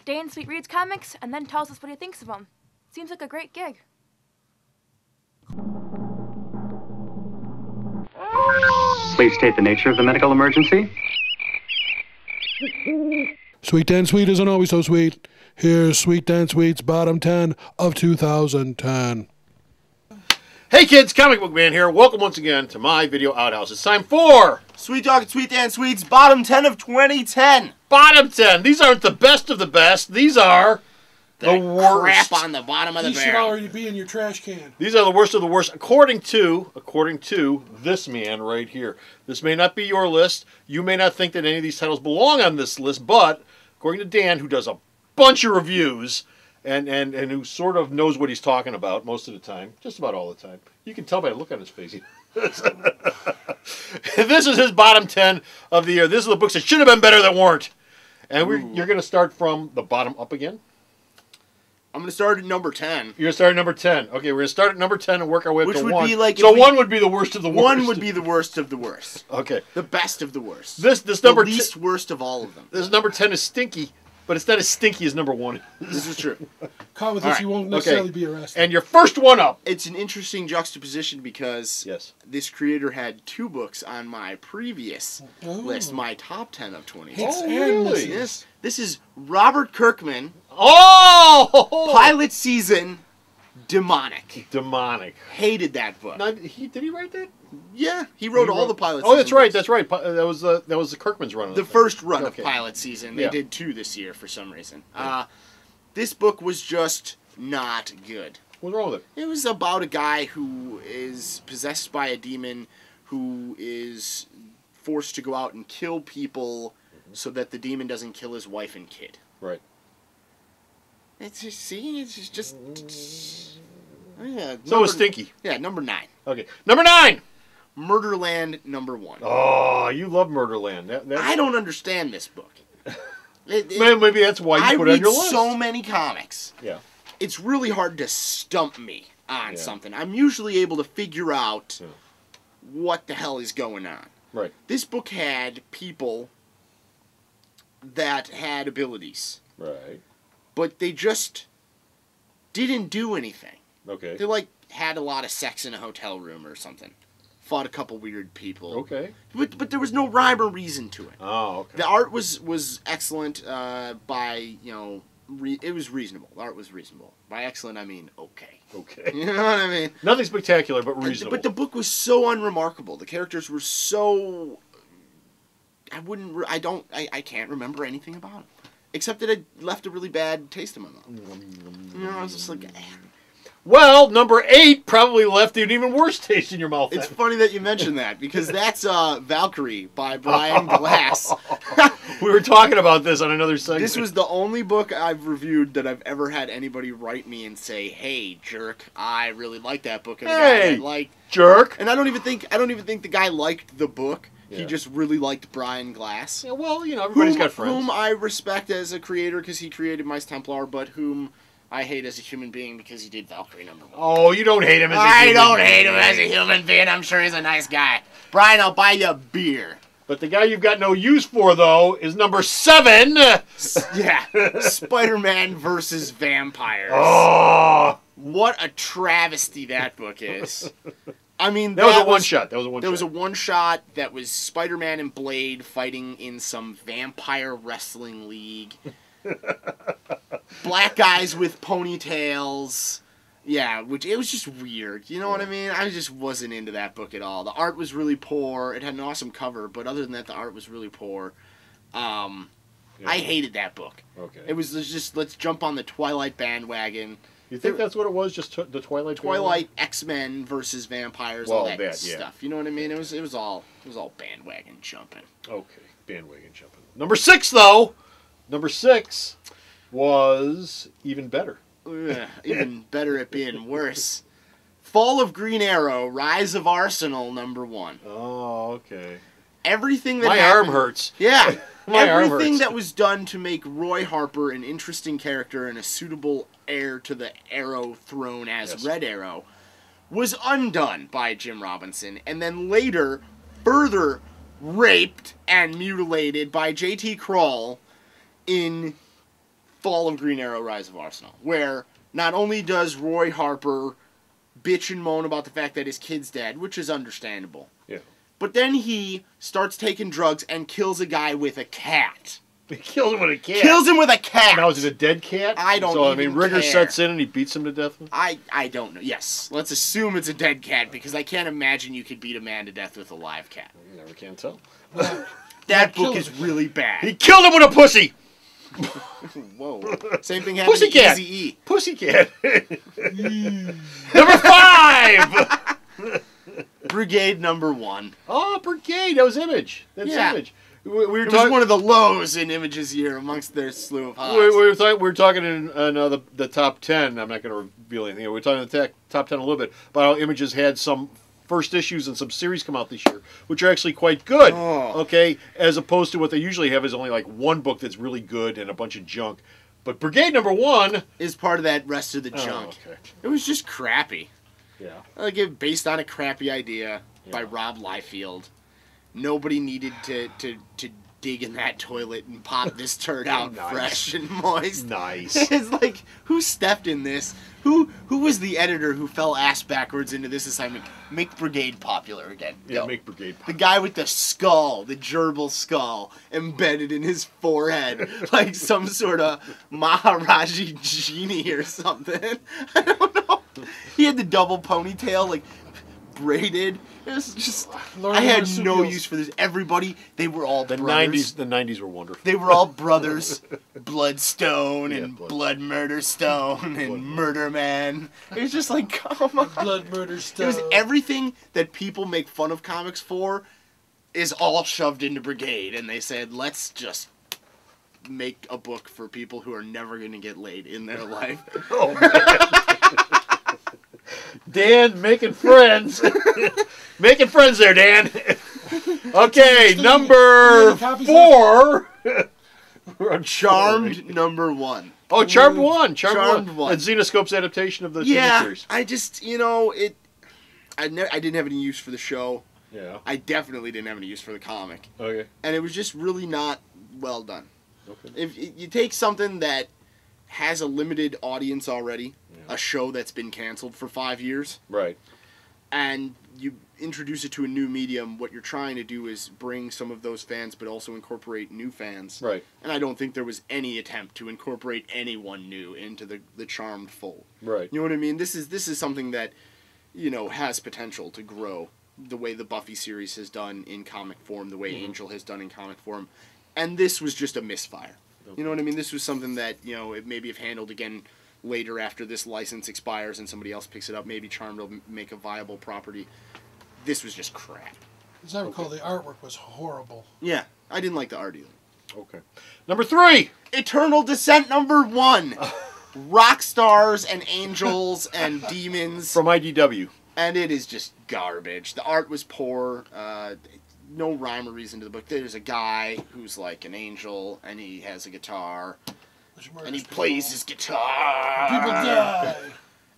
Dan Sweet reads comics and then tells us what he thinks of them. Seems like a great gig. Please state the nature of the medical emergency. Sweet Dan Sweet isn't always so sweet. Here's Sweet Dan Sweet's bottom 10 of 2010. Hey kids, Comic Book Man here. Welcome once again to my video outhouse. It's time for Sweet Dog and Sweet Dan Sweet's bottom 10 of 2010. Bottom 10. These aren't the best of the best. These are the worst. Crap on the bottom of the These should barrel. already be in your trash can. These are the worst of the worst, according to this man right here. This may not be your list. You may not think that any of these titles belong on this list, but according to Dan, who does a bunch of reviews and who sort of knows what he's talking about most of the time, just about all the time. You can tell by the look on his face. This is his bottom 10 of the year. These are the books that should have been better that weren't. And you're going to start from the bottom up again? I'm going to start at number 10. You're going to start at number 10. Okay, we're going to start at number 10 and work our way up to 1. Which would be like... So 1 would be the worst of the worst. 1 would be the worst of the worst. Okay. The best of the worst. This number... The least worst of all of them. This number 10 is stinky, but it's not as stinky as number 1. This is true. Come with us, you won't necessarily be arrested. And your first one up. It's an interesting juxtaposition because this creator had 2 books on my previous list, my top 10 of 2010. Hits and misses. Yes. This is Robert Kirkman. Oh! Pilot Season, Demonic. Demonic. Hated that book. Now, did he write that? Yeah, he wrote all the Pilot Oh, that's Season right, books. that's right. That was the Kirkman's run. The first run of Pilot Season. They did 2 this year for some reason. This book was just not good. What's wrong with it? It was about a guy who is possessed by a demon who is forced to go out and kill people so that the demon doesn't kill his wife and kid. Right. It's just, see, it's just... yeah, So it's stinky. Yeah, number 9. Okay. Number 9! Murderland, number 1. Oh, you love Murderland. I don't understand this book. Maybe that's why you put it on your list. I read so many comics. Yeah. It's really hard to stump me on something. I'm usually able to figure out what the hell is going on. Right. This book had people that had abilities. Right. But they just didn't do anything. Okay. They, like, had a lot of sex in a hotel room or something. Fought a couple weird people. Okay. But there was no rhyme or reason to it. Oh, okay. The art was excellent by, you know, it was reasonable. The art was reasonable. By excellent, I mean okay. Okay. You know what I mean? Nothing spectacular, but reasonable. But the book was so unremarkable. The characters were so... I can't remember anything about them. Except that it left a really bad taste in my mouth. You know, I was just like... Well, number 8 probably left an even worse taste in your mouth. It's funny that you mentioned that, because that's Valkyrie by Brian Glass. We were talking about this on another segment. This was the only book I've reviewed that I've ever had anybody write me and say, "Hey, jerk, I really liked that book." And Hey, jerk. And I don't even think the guy liked the book. Yeah. He just really liked Brian Glass. Yeah, well, you know, everybody's got friends. Whom I respect as a creator because he created Mice Templar, but whom I hate as a human being because he did Valkyrie number 1. Oh, you don't hate him as a human being. I don't hate him as a human being. I'm sure he's a nice guy. Brian, I'll buy you a beer. But the guy you've got no use for, though, is number 7. Yeah. Spider-Man versus Vampires. Oh! What a travesty that book is. I mean, that was a one-shot. There was a one-shot that was Spider-Man and Blade fighting in some vampire wrestling league. Black guys with ponytails. Yeah, it was just weird. You know what I mean? I just wasn't into that book at all. The art was really poor. It had an awesome cover, but other than that, the art was really poor. I hated that book. Okay. It was just, let's jump on the Twilight bandwagon. You think that's what it was? Just the Twilight, X-Men versus vampires, all that stuff. You know what I mean? It was all bandwagon jumping. Okay, bandwagon jumping. Number 6, though. Number 6 was even better. Even better at being worse. Fall of Green Arrow, Rise of Arsenal, number 1. Oh, okay. Everything that my arm hurts. Yeah. My arm everything hurts. that was done to make Roy Harper an interesting character and a suitable heir to the Arrow throne as Red Arrow was undone by Jim Robinson, and then later further raped and mutilated by J.T. Kroll in Fall of Green Arrow, Rise of Arsenal, where not only does Roy Harper bitch and moan about the fact that his kid's dead, which is understandable, Yeah. but then he starts taking drugs and kills a guy with a cat. He killed him with a cat. Kills him with a cat. Now, is it a dead cat? I don't So, I even mean, Rigger care. sets in and he beats him to death? I don't know. Yes, let's assume it's a dead cat because I can't imagine you could beat a man to death with a live cat. You never can tell. That book is really bad. He killed him with a pussy! Whoa. Same thing happened Pussycat. to Eazy-E. Pussycat. Number 5! Brigade number 1. Oh, Brigade. That was Image. That's Yeah. Image. We were It was talking. one of the lows in Image's year amongst their slew of highs. We were talking in the top 10. I'm not going to reveal anything. We were talking in the top 10 a little bit about how Images had some first issues and some series come out this year, which are actually quite good. Oh. Okay, as opposed to what they usually have is only like one book that's really good and a bunch of junk. But Brigade number 1 is part of that rest of the junk. Oh, okay. It was just crappy. Yeah. Like it based on a crappy idea by Yeah. Rob Liefeld. Nobody needed to dig in that toilet and pop this turd out Nice. fresh and moist. Nice. It's like, who stepped in this? Who was the editor who fell ass backwards into this assignment? Make Brigade popular again. Yeah, Go. make Brigade. The guy with the skull, the gerbil skull, embedded in his forehead, like some sort of Maharaji genie or something. I don't know. He had the double ponytail, like braided. It was just. I had no use for this. Everybody, they were all The brothers. 90s were wonderful. They were all brothers. Bloodstone and Blood. Blood Murder Stone and Murder Man. It was just like, come on. Blood murder It stuff. was everything that people make fun of comics for is all shoved into Brigade, and they said, let's just make a book for people who are never going to get laid in their life. Oh, man. Dan, making friends. Making friends there, Dan. Okay, number 4. We're on Charmed number 1. Oh, Charmed 1. Charmed 1. one. That's Xenoscope's adaptation of the TV Yeah, series. I just, I didn't have any use for the show. Yeah. I definitely didn't have any use for the comic. Okay. And it was just really not well done. Okay. If you take something that has a limited audience already, a show that's been canceled for 5 years, Right. and you introduce it to a new medium, what you're trying to do is bring some of those fans, but also incorporate new fans. Right. And I don't think there was any attempt to incorporate anyone new into the Charmed fold. Right. You know what I mean? This is something that, has potential to grow the way the Buffy series has done in comic form, the way Angel has done in comic form. And this was just a misfire. You know what I mean? This was something that, it maybe if handled again later after this license expires and somebody else picks it up, maybe Charmed will make a viable property. This was just crap. As I recall, the artwork was horrible. Yeah, I didn't like the art either. Okay. Number 3. Eternal Descent number 1. Rock stars and angels and demons. From IDW. And it is just garbage. The art was poor. No rhyme or reason to the book. There's a guy who's like an angel, and he has a guitar, and he plays his guitar. People die.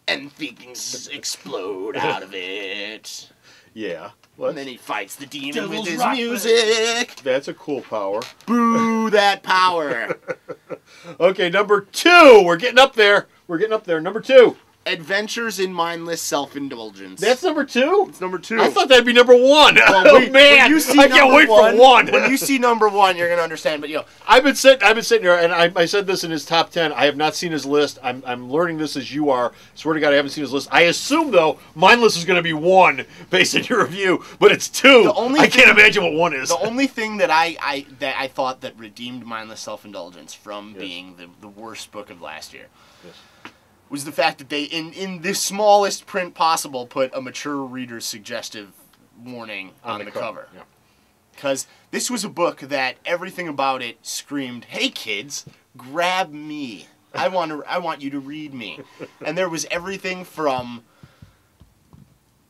And things explode out of it. Yeah. What? And then he fights the demon Devil's with his Rock music. That's a cool power. Boo that power. Okay, number 2. We're getting up there. Number 2. Adventures in Mindless Self-Indulgence. That's number 2? It's number 2. I thought that'd be number 1. Well, Oh, when man. you see I can't number wait for 1. When you see number 1, you're gonna understand. But I've been sitting here, and I said this in his top 10. I have not seen his list. I'm learning this as you are. Swear to God, I haven't seen his list. I assume though, Mindless is going to be 1 based on your review, but it's 2. I can't imagine what 1 is. The only thing that I thought that redeemed Mindless Self-Indulgence from being the worst book of last year was the fact that they, in the smallest print possible, put a mature reader's suggestive warning on the cover. Yeah. Because this was a book that everything about it screamed, "Hey kids, grab me. I want you to read me." And there was everything from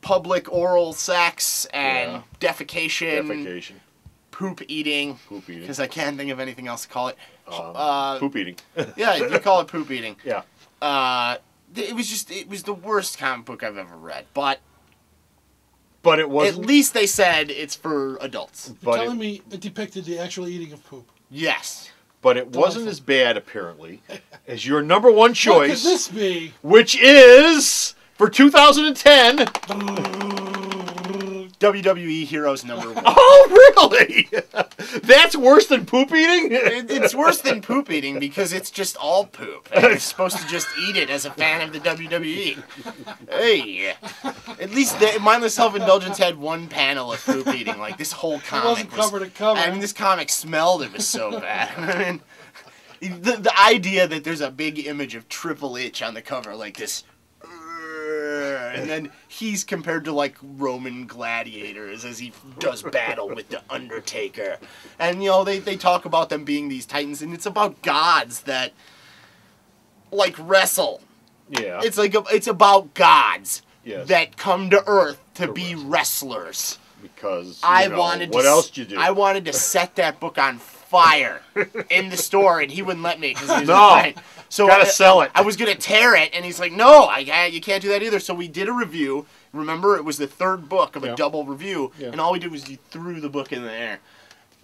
public oral sex and defecation, poop eating, because I can't think of anything else to call it. Poop eating. Yeah, you call it poop eating. Yeah. It was the worst comic book I've ever read. But it wasn't. at least they said it's for adults. You're telling me it depicted the actual eating of poop. Yes. but it wasn't as bad, apparently, as your number one What choice. could this be? Which is, for 2010... WWE Heroes #1. Oh, really? That's worse than poop eating? It's worse than poop eating because it's just all poop. And you're supposed to just eat it as a fan of the WWE. Hey. At least Mindless Self-Indulgence had one panel of poop eating. Like, this whole comic wasn't cover to cover. I mean, this comic smelled. It was so bad. I mean, the idea that there's a big image of Triple H on the cover like this... And then he's compared to like Roman gladiators as he does battle with the Undertaker. And you know, they talk about them being these titans, and it's about gods that like wrestle. Yeah. It's about gods Yes. that come to Earth to be wrestlers. Because, What else do you do? I wanted to set that book on fire in the store, and he wouldn't let me because he was No. afraid. So Gotta sell it. I was gonna tear it, and he's like, "No, you can't do that either." So we did a review. Remember, it was the third book of a double review, and all we did was you threw the book in the air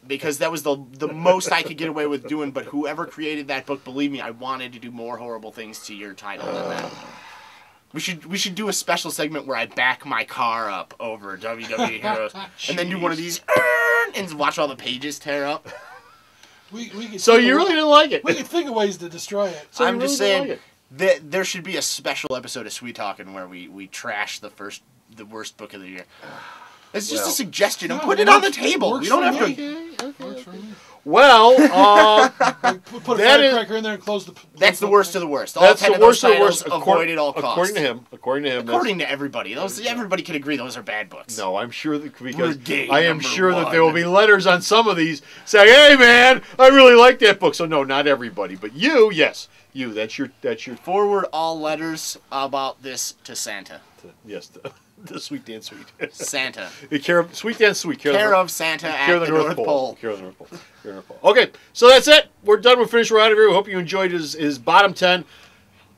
because that was the most I could get away with doing. But whoever created that book, believe me, I wanted to do more horrible things to your title than that. We should do a special segment where I back my car up over WWE Heroes, and then do one of these and watch all the pages tear up. We could So think you of- really didn't like it? We can think of ways to destroy it. So you I'm just really didn't saying like that there should be a special episode of Sweet Talkin' where we trash the worst book of the year. It's just a suggestion. I'm No, putting it on the table. works We don't for have to. me. Works for me. Well, Put a That is- firecracker in there and close the... That's the worst of the worst. All that's 10 the of those worst of the titles worst. avoid at all costs. According to him. According to him. According to everybody. Everybody can agree those are bad books. No, I'm sure that We're because gay, I am number sure that one. there will be letters on some of these saying, "Hey, man, I really like that book." So no, not everybody, but you, yes, you. That's your Forward all letters about this to Santa. yes, the Sweet Dan Sweet. Santa. Sweet Dan Sweet. Care of Santa at Care the of North Pole. Care of the North Pole. Care of the North Pole. Okay, so that's it. We're done. We're finished. We're out of here. We hope you enjoyed his bottom 10.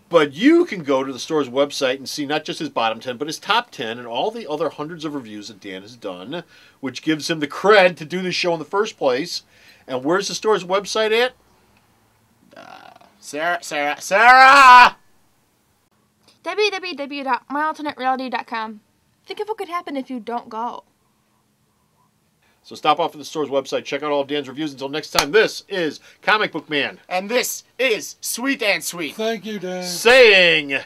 But you can go to the store's website and see not just his bottom 10, but his top 10 and all the other hundreds of reviews that Dan has done, which gives him the cred to do this show in the first place. And where's the store's website at? Sarah! www.myalternatereality.com. Think of what could happen if you don't go. So stop off at the store's website. Check out all of Dan's reviews. Until next time, this is Comic Book Man And this is Sweet and Sweet. Thank you, Dan. saying...